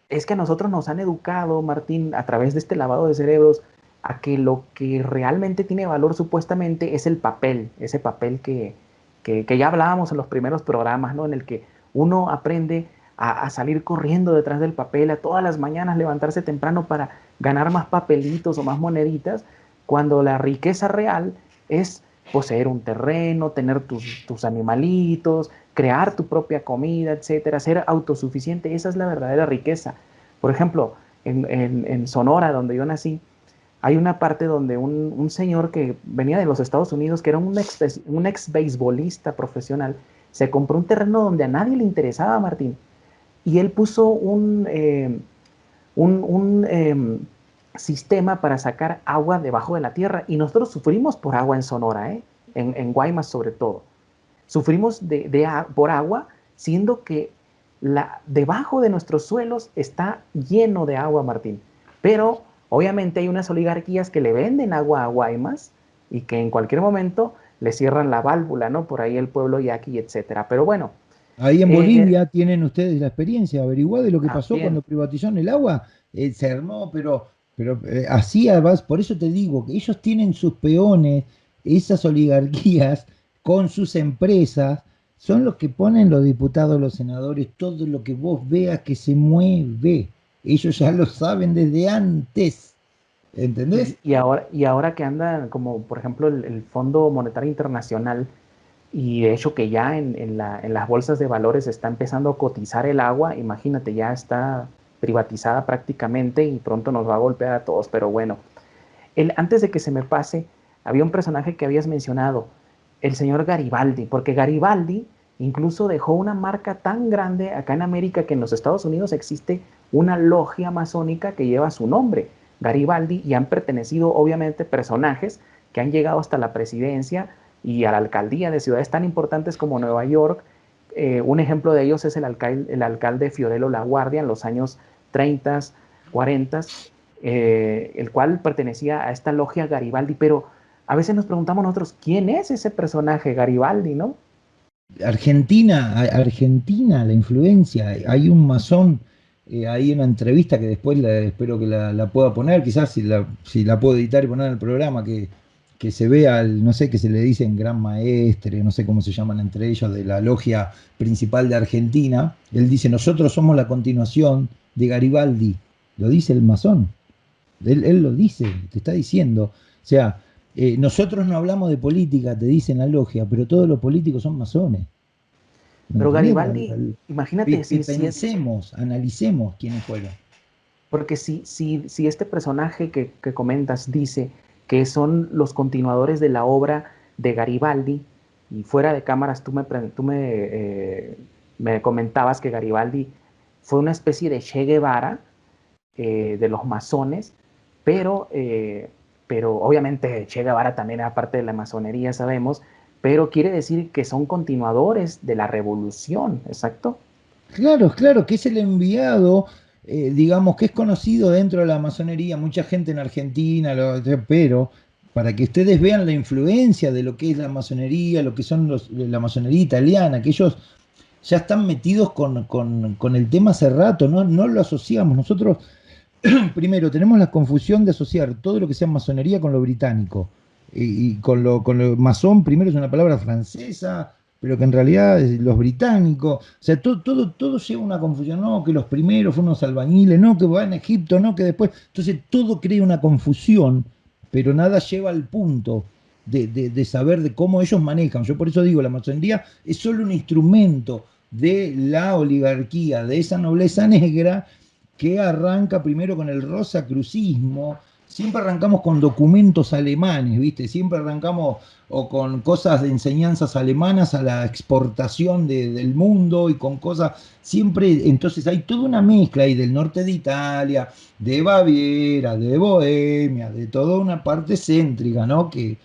es que a nosotros nos han educado, Martín, a través de este lavado de cerebros, a que lo que realmente tiene valor supuestamente es el papel, ese papel que ya hablábamos en los primeros programas, ¿no? En el que uno aprende a salir corriendo detrás del papel, a todas las mañanas levantarse temprano para ganar más papelitos o más moneditas, cuando la riqueza real es poseer un terreno, tener tus animalitos, crear tu propia comida, etcétera, ser autosuficiente. Esa es la verdadera riqueza. Por ejemplo, en Sonora, donde yo nací, hay una parte donde un señor que venía de los Estados Unidos, que era un ex beisbolista profesional, se compró un terreno donde a nadie le interesaba, Martín, y él puso un sistema para sacar agua debajo de la tierra, y nosotros sufrimos por agua en Sonora, en Guaymas sobre todo. Sufrimos por agua, siendo que debajo de nuestros suelos está lleno de agua, Martín. Pero obviamente hay unas oligarquías que le venden agua a Guaymas y que en cualquier momento le cierran la válvula, ¿no? Por ahí el pueblo yaqui, etcétera. Pero bueno, Ahí en eh, Bolivia tienen ustedes la experiencia, averiguá de lo que pasó también, cuando privatizaron el agua, se armó, pero así además, por eso te digo que ellos tienen sus peones, esas oligarquías con sus empresas, son los que ponen los diputados, los senadores, todo lo que vos veas que se mueve. Ellos ya lo saben desde antes, ¿entendés? y ahora que anda como por ejemplo el Fondo Monetario Internacional, y de hecho que ya en las bolsas de valores está empezando a cotizar el agua, imagínate, ya está privatizada prácticamente y pronto nos va a golpear a todos, pero bueno, antes de que se me pase, había un personaje que habías mencionado, el señor Garibaldi, porque Garibaldi incluso dejó una marca tan grande acá en América que en los Estados Unidos existe una logia masónica que lleva su nombre, Garibaldi, y han pertenecido obviamente personajes que han llegado hasta la presidencia y a la alcaldía de ciudades tan importantes como Nueva York. Un ejemplo de ellos es el alcalde Fiorello LaGuardia en los años 30, 40, el cual pertenecía a esta logia Garibaldi, pero a veces nos preguntamos nosotros, ¿quién es ese personaje Garibaldi, no? Argentina, la influencia, hay un masón, hay una entrevista que después espero que la pueda poner, quizás si la puedo editar y poner en el programa, que se vea, no sé, que se le dicen gran maestre, no sé cómo se llaman entre ellos, de la logia principal de Argentina. Él dice, nosotros somos la continuación de Garibaldi, lo dice el masón, él lo dice, te está diciendo. O sea, nosotros no hablamos de política, te dicen la logia, pero todos los políticos son masones. ¿Me Pero entendés? Garibaldi, imagínate, Pensemos, analicemos quiénes fueron. porque si este personaje que comentas dice que son los continuadores de la obra de Garibaldi, y fuera de cámaras tú me comentabas que Garibaldi fue una especie de Che Guevara, de los masones, pero, eh, pero obviamente Che Guevara también era parte de la masonería, sabemos, pero quiere decir que son continuadores de la revolución, ¿exacto? Claro, claro, que es el enviado, digamos, que es conocido dentro de la masonería, mucha gente en Argentina, pero para que ustedes vean la influencia de lo que es la masonería, lo que son la masonería italiana, que ellos ya están metidos con el tema hace rato, no lo asociamos. Nosotros primero, tenemos la confusión de asociar todo lo que sea masonería con lo británico. Y con lo masón, primero es una palabra francesa, pero que en realidad es los británicos. O sea, todo lleva una confusión. No, que los primeros fueron los albañiles, no, que van a Egipto, no, que después. Entonces todo crea una confusión, pero nada lleva al punto. de saber de cómo ellos manejan. Yo por eso digo, la masonería es solo un instrumento de la oligarquía, de esa nobleza negra que arranca primero con el rosacrucismo. Siempre arrancamos con documentos alemanes, ¿viste? Siempre arrancamos o con cosas de enseñanzas alemanas a la exportación del mundo y con cosas, siempre, entonces hay toda una mezcla ahí del norte de Italia, de Baviera, de Bohemia, de toda una parte céntrica, ¿no? Que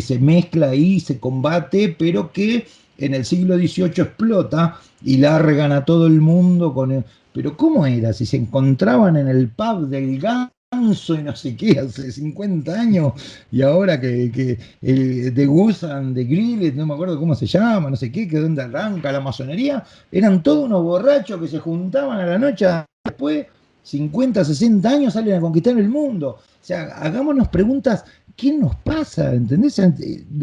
se mezcla ahí, se combate, pero que en el siglo XVIII explota y largan a todo el mundo con el... Pero ¿cómo era? Si se encontraban en el pub del Ganso y no sé qué, hace 50 años, y ahora que de Gusan, de Grillet, no me acuerdo cómo se llama, no sé qué, que dónde arranca la masonería, eran todos unos borrachos que se juntaban a la noche, después 50, 60 años salen a conquistar el mundo. O sea, hagámonos preguntas, ¿qué nos pasa? ¿Entendés?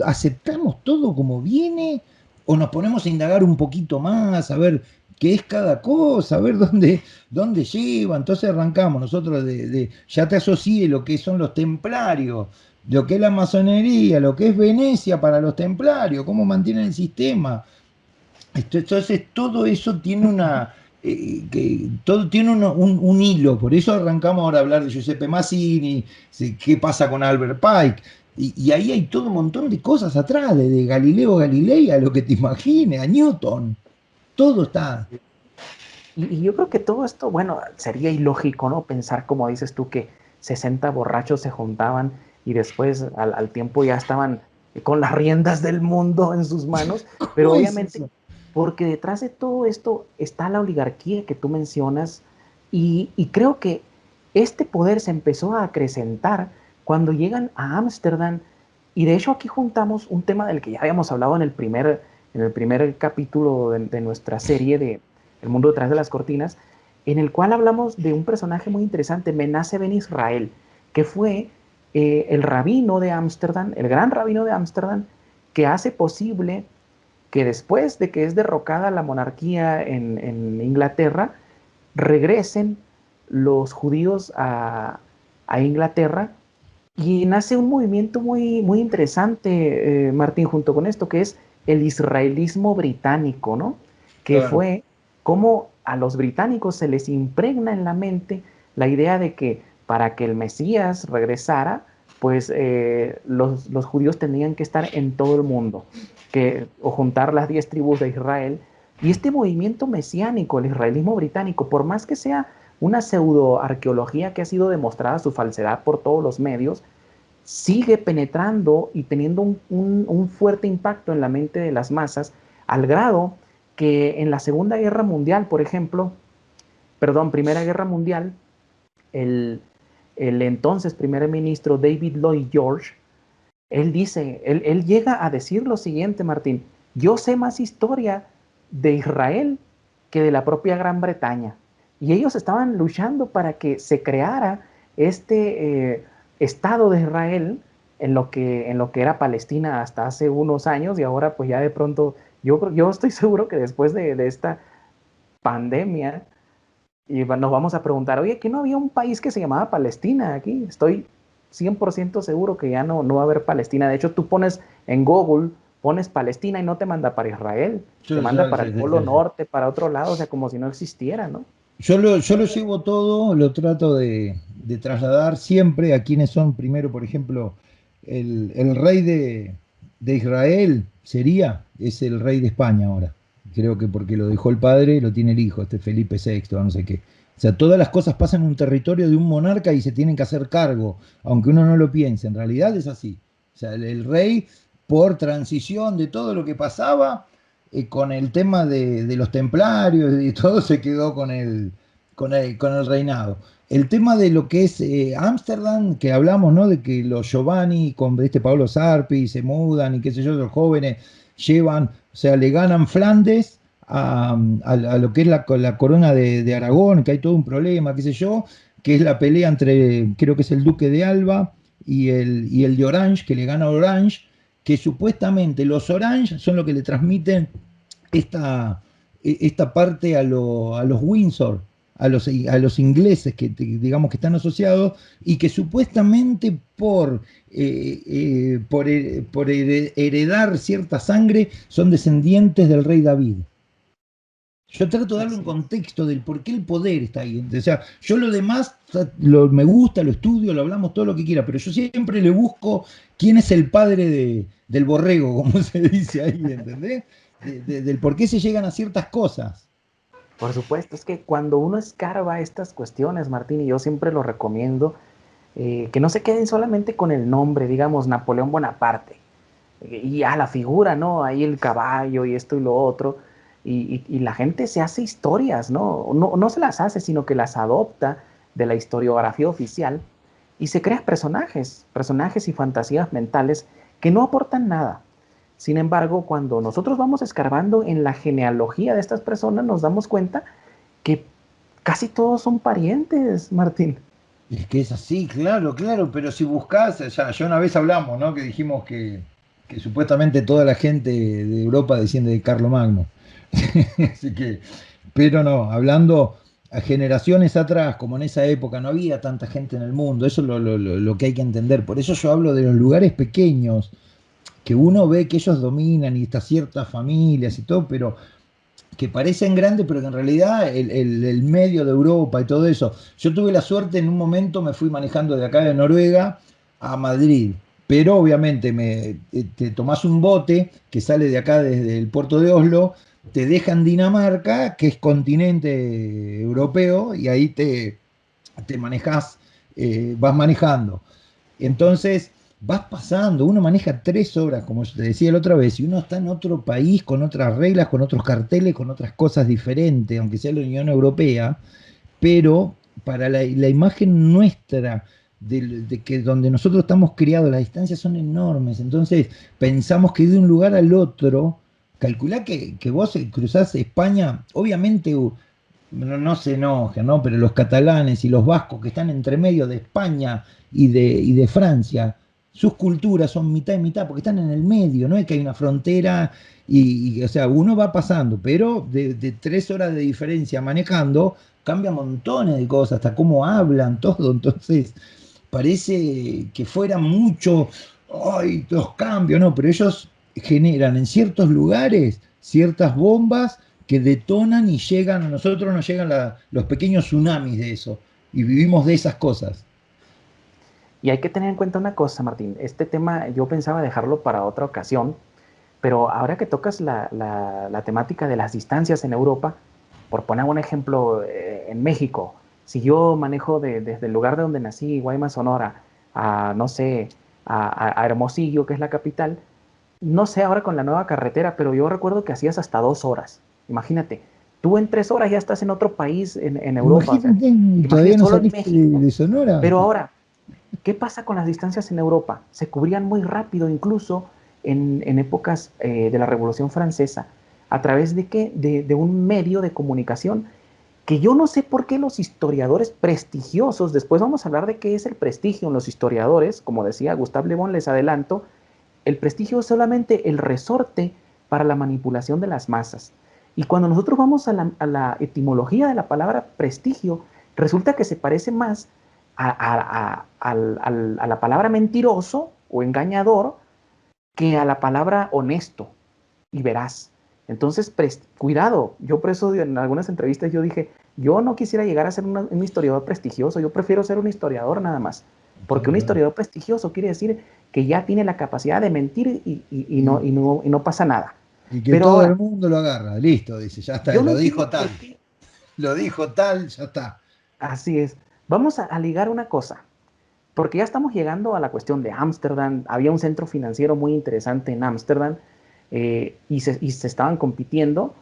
¿Aceptamos todo como viene? ¿O nos ponemos a indagar un poquito más, a ver qué es cada cosa, a ver dónde lleva? Entonces arrancamos nosotros ya te asocié lo que son los templarios, lo que es la masonería, lo que es Venecia para los templarios, cómo mantienen el sistema. Entonces todo eso tiene todo tiene un hilo, por eso arrancamos ahora a hablar de Giuseppe Mazzini, qué pasa con Albert Pike, y ahí hay todo un montón de cosas atrás, de Galileo Galilei a lo que te imagines, a Newton, todo está. Y yo creo que todo esto, bueno, sería ilógico, ¿no? Pensar, como dices tú, que 60 borrachos se juntaban y después al tiempo ya estaban con las riendas del mundo en sus manos, pero ¿Cómo es obviamente eso? porque detrás de todo esto está la oligarquía que tú mencionas y creo que este poder se empezó a acrecentar cuando llegan a Ámsterdam y de hecho aquí juntamos un tema del que ya habíamos hablado en el primer capítulo de nuestra serie de El mundo detrás de las cortinas, en el cual hablamos de un personaje muy interesante, Menace Ben Israel, que fue el rabino de Ámsterdam, el gran rabino de Ámsterdam, que hace posible que después de que es derrocada la monarquía en Inglaterra, regresen los judíos a Inglaterra y nace un movimiento muy interesante, Martín, junto con esto, que es el israelismo británico, ¿no? Que Claro. fue como a los británicos se les impregna en la mente la idea de que para que el Mesías regresara, pues los judíos tenían que estar en todo el mundo, o juntar las 10 tribus de Israel. Y este movimiento mesiánico, el israelismo británico, por más que sea una pseudoarqueología que ha sido demostrada su falsedad por todos los medios, sigue penetrando y teniendo un fuerte impacto en la mente de las masas, al grado que en la Segunda Guerra Mundial, por ejemplo, perdón, Primera Guerra Mundial, el, el entonces primer ministro David Lloyd George, él dice, él llega a decir lo siguiente, Martín, yo sé más historia de Israel que de la propia Gran Bretaña. Y ellos estaban luchando para que se creara este Estado de Israel en lo que era Palestina hasta hace unos años y ahora pues ya de pronto, yo estoy seguro que después de esta pandemia y nos vamos a preguntar, oye, ¿que no había un país que se llamaba Palestina aquí? Estoy 100% seguro que ya no va a haber Palestina. De hecho, tú pones en Google, pones Palestina y no te manda para Israel, te manda para el Polo Norte, para otro lado, o sea, como si no existiera, ¿no? Yo lo llevo todo, lo trato de trasladar siempre a quienes son, primero, por ejemplo, el rey de Israel es el rey de España ahora. Creo que porque lo dejó el padre, lo tiene el hijo, este Felipe VI, no sé qué. O sea, todas las cosas pasan en un territorio de un monarca y se tienen que hacer cargo, aunque uno no lo piense. En realidad es así. O sea, el rey, por transición de todo lo que pasaba, con el tema de los templarios y todo, se quedó con el reinado. El tema de lo que es Ámsterdam, que hablamos, ¿no? De que los Giovanni con este Pablo Sarpi se mudan y qué sé yo, los jóvenes llevan, o sea, le ganan Flandes a lo que es la corona de Aragón, que hay todo un problema, qué sé yo, que es la pelea entre, creo que es el duque de Alba y el de Orange, que le gana Orange, que supuestamente los Orange son los que le transmiten esta parte a los Windsor, a los ingleses que digamos que están asociados y que supuestamente por heredar cierta sangre son descendientes del rey David. Yo trato de darle un Así es. contexto del por qué el poder está ahí. O sea, yo lo demás me gusta, lo estudio, lo hablamos todo lo que quiera, pero yo siempre le busco quién es el padre del borrego, como se dice ahí, ¿entendés? Del por qué se llegan a ciertas cosas. Por supuesto, es que cuando uno escarba estas cuestiones, Martín, y yo siempre lo recomiendo, que no se queden solamente con el nombre, digamos, Napoleón Bonaparte, y a la figura, ¿no? Ahí el caballo y esto y lo otro, y la gente se hace historias, ¿no? No se las hace, sino que las adopta de la historiografía oficial y se crea personajes y fantasías mentales que no aportan nada. Sin embargo, cuando nosotros vamos escarbando en la genealogía de estas personas, nos damos cuenta que casi todos son parientes, Martín. Es que es así, claro, claro, pero si buscas, ya una vez hablamos, ¿no? Que dijimos que supuestamente toda la gente de Europa desciende de Carlomagno. Así que, pero no, hablando a generaciones atrás, como en esa época no había tanta gente en el mundo, eso es lo que hay que entender. Por eso yo hablo de los lugares pequeños, que uno ve que ellos dominan y estas ciertas familias y todo, pero que parecen grandes, pero que en realidad el medio de Europa y todo eso. Yo tuve la suerte, en un momento me fui manejando de acá de Noruega a Madrid, pero obviamente te tomás un bote que sale de acá desde el puerto de Oslo, te deja en Dinamarca, que es continente europeo, y ahí te manejás, vas manejando. Entonces, vas pasando, uno maneja 3 horas, como te decía la otra vez, y uno está en otro país, con otras reglas, con otros carteles, con otras cosas diferentes, aunque sea la Unión Europea, pero para la imagen nuestra de que donde nosotros estamos criados, las distancias son enormes, entonces pensamos que de un lugar al otro, calculá que vos cruzás España, obviamente no se enojen, ¿no? Pero los catalanes y los vascos que están entre medio de España y de Francia, sus culturas son mitad y mitad, porque están en el medio, no es que hay una frontera o sea, uno va pasando, pero de 3 horas de diferencia manejando, cambia montones de cosas, hasta cómo hablan, todo, entonces parece que fuera mucho, ay, los cambios, no, pero ellos generan en ciertos lugares ciertas bombas que detonan y llegan, a nosotros nos llegan los pequeños tsunamis de eso, y vivimos de esas cosas. Y hay que tener en cuenta una cosa, Martín. Este tema yo pensaba dejarlo para otra ocasión, pero ahora que tocas la temática de las distancias en Europa, por poner un ejemplo, en México, si yo manejo desde el lugar de donde nací, Guaymas, Sonora, a, no sé, a Hermosillo, que es la capital, no sé ahora con la nueva carretera, pero yo recuerdo que hacías hasta 2 horas. Imagínate, tú en 3 horas ya estás en otro país en Europa, o sea, Imagínate, todavía imagínate no solo en saliste de, México. de Sonora. Pero ahora, ¿qué pasa con las distancias en Europa? Se cubrían muy rápido, incluso en épocas de la Revolución Francesa. ¿A través de qué? De un medio de comunicación que yo no sé por qué los historiadores prestigiosos, después vamos a hablar de qué es el prestigio en los historiadores, como decía Gustave Le Bon, les adelanto, el prestigio es solamente el resorte para la manipulación de las masas. Y cuando nosotros vamos a la etimología de la palabra prestigio, resulta que se parece más a la palabra mentiroso o engañador que a la palabra honesto y veraz. Entonces, cuidado, yo por eso en algunas entrevistas yo dije, yo no quisiera llegar a ser un historiador prestigioso, yo prefiero ser un historiador nada más, porque un Claro, claro. historiador prestigioso quiere decir que ya tiene la capacidad de mentir Y, no pasa nada. y que Pero todo el ahora, mundo lo agarra, listo, dice, ya está, yo no lo dijo entiendo tal, por qué, lo dijo tal, ya está. así es, vamos a ligar una cosa, porque ya estamos llegando a la cuestión de Ámsterdam, había un centro financiero muy interesante en Ámsterdam, y se estaban compitiendo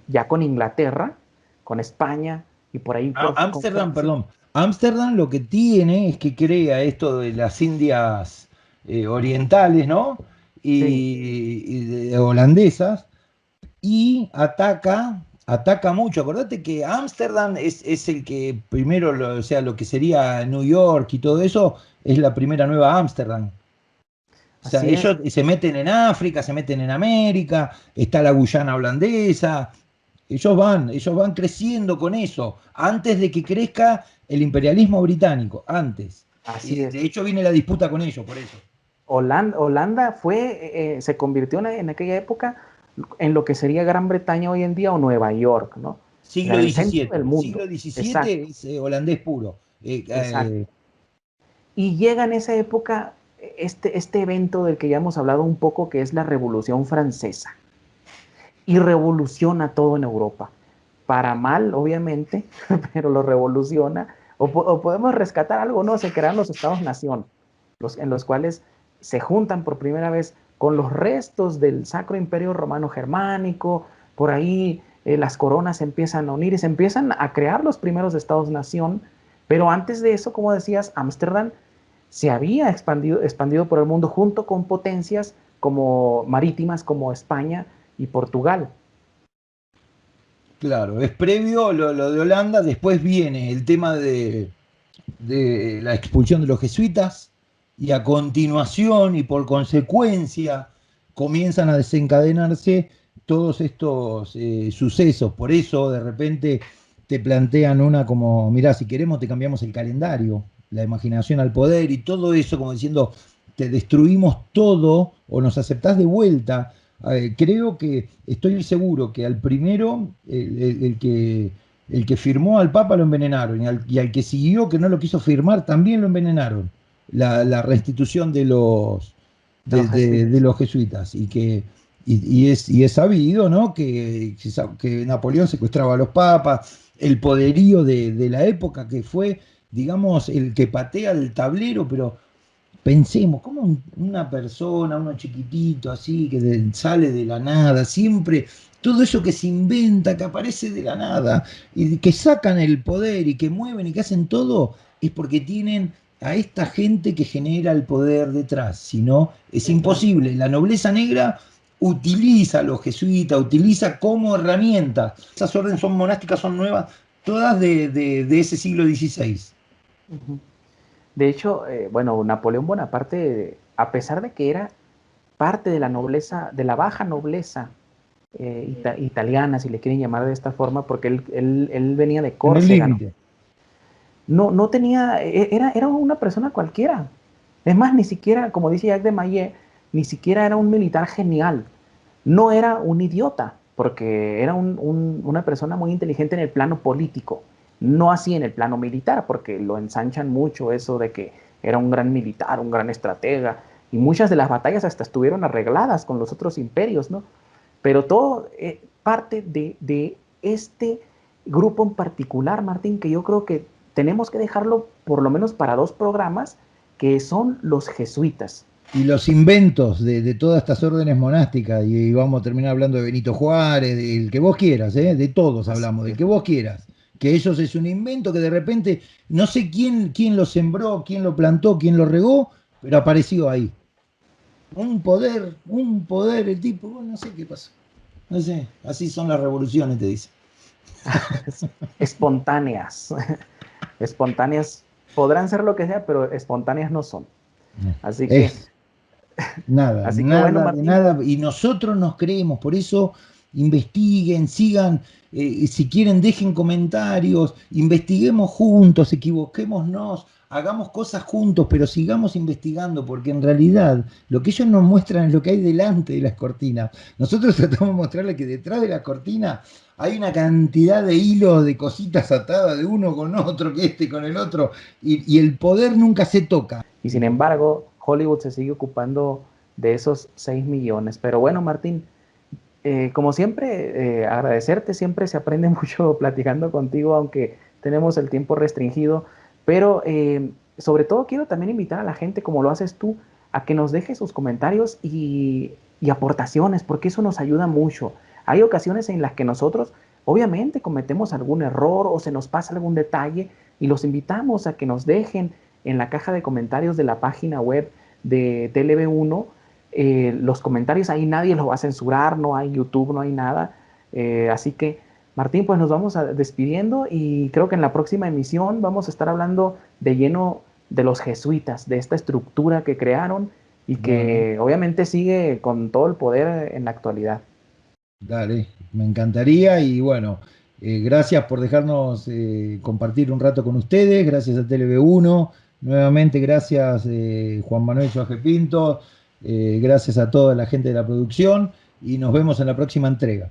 ya con Inglaterra, con España y por ahí con Ámsterdam, Francia. perdón. Ámsterdam lo que tiene es que crea esto de las Indias orientales, ¿no? Sí, Y holandesas, y ataca mucho. Acordate que Ámsterdam es el que primero, o sea, lo que sería New York y todo eso, es la primera nueva Ámsterdam. O sea, así es. ellos se meten en África, se meten en América, está la Guyana holandesa, ellos van creciendo con eso, antes de que crezca el imperialismo británico, antes. Así es. De hecho, viene la disputa con ellos, por eso. Holanda se convirtió en aquella época en lo que sería Gran Bretaña hoy en día o Nueva York, ¿no? O sea, Siglo en el centro XVII. del Siglo mundo. XVII Exacto, es holandés puro. exacto. Y llega en esa época este evento del que ya hemos hablado un poco, que es la Revolución Francesa. Y revoluciona todo en Europa. Para mal, obviamente, pero lo revoluciona. O podemos rescatar algo, ¿no? Se crean los Estados-Nación, en los cuales se juntan por primera vez con los restos del Sacro Imperio Romano Germánico. Por ahí las coronas se empiezan a unir y se empiezan a crear los primeros Estados-Nación. Pero antes de eso, como decías, Ámsterdam se había expandido por el mundo junto con potencias como marítimas como España y Portugal. Claro, es previo lo de Holanda, después viene el tema de la expulsión de los jesuitas y a continuación y por consecuencia comienzan a desencadenarse todos estos sucesos. Por eso de repente te plantean una como, mirá, si queremos te cambiamos el calendario, la imaginación al poder y todo eso como diciendo, te destruimos todo o nos aceptás de vuelta. Creo que estoy seguro que al primero, el que firmó al Papa lo envenenaron y al que siguió, que no lo quiso firmar, también lo envenenaron. La restitución De los de jesuitas. los jesuitas. Y es sabido, ¿no? Que Napoleón secuestraba a los papas, el poderío de la época que fue, digamos, el que patea el tablero, pero pensemos, ¿cómo una persona, uno chiquitito así, sale de la nada, siempre, todo eso que se inventa, que aparece de la nada, y que sacan el poder y que mueven y que hacen todo, es porque tienen a esta gente que genera el poder detrás, si no, es Exacto. imposible. La nobleza negra utiliza a los jesuitas, utiliza como herramienta. Esas órdenes son monásticas, son nuevas, todas de ese siglo XVI. Uh -huh. De hecho, bueno, Napoleón Bonaparte, a pesar de que era parte de la nobleza, de la baja nobleza italiana, si le quieren llamar de esta forma, porque él venía de En el Córcega, ¿no? límite. No tenía, era una persona cualquiera. Es más, ni siquiera, como dice Jacques de Maillet, ni siquiera era un militar genial. No era un idiota, porque era una persona muy inteligente en el plano político, no así en el plano militar, porque lo ensanchan mucho eso de que era un gran militar, un gran estratega, y muchas de las batallas hasta estuvieron arregladas con los otros imperios, ¿no? Pero todo parte de este grupo en particular, Martín, que yo creo que tenemos que dejarlo por lo menos para 2 programas, que son los jesuitas. Y los inventos de todas estas órdenes monásticas, y vamos a terminar hablando de Benito Juárez, del que vos quieras, ¿eh? De todos Así hablamos, del es. que vos quieras. Que ellos es un invento que de repente, no sé quién lo sembró, quién lo plantó, quién lo regó, pero apareció ahí. El tipo, no sé qué pasó. No sé, así son las revoluciones, te dice. Espontáneas. Espontáneas podrán ser lo que sea, pero espontáneas no son. Así que, Es nada, así que bueno, nada de Martín. nada. Y nosotros nos creemos, por eso investiguen, sigan, si quieren dejen comentarios, investiguemos juntos, equivoquémonos, hagamos cosas juntos, pero sigamos investigando, porque en realidad lo que ellos nos muestran es lo que hay delante de las cortinas. Nosotros tratamos de mostrarles que detrás de la cortina hay una cantidad de hilos, de cositas atadas de uno con otro, que este con el otro, y el poder nunca se toca. Y sin embargo, Hollywood se sigue ocupando de esos 6 millones. Pero bueno, Martín, como siempre, agradecerte, siempre se aprende mucho platicando contigo, aunque tenemos el tiempo restringido, pero sobre todo quiero también invitar a la gente, como lo haces tú, a que nos deje sus comentarios y aportaciones, porque eso nos ayuda mucho. Hay ocasiones en las que nosotros, obviamente, cometemos algún error o se nos pasa algún detalle y los invitamos a que nos dejen en la caja de comentarios de la página web de TLB1 los comentarios. Ahí nadie los va a censurar, no hay YouTube, no hay nada. Así que, Martín, pues nos vamos despidiendo y creo que en la próxima emisión vamos a estar hablando de lleno de los jesuitas, de esta estructura que crearon y Bueno, que obviamente sigue con todo el poder en la actualidad. dale. Me encantaría y bueno, gracias por dejarnos compartir un rato con ustedes, gracias a TLV1, nuevamente gracias Juan Manuel Joaje Pinto, gracias a toda la gente de la producción y nos vemos en la próxima entrega.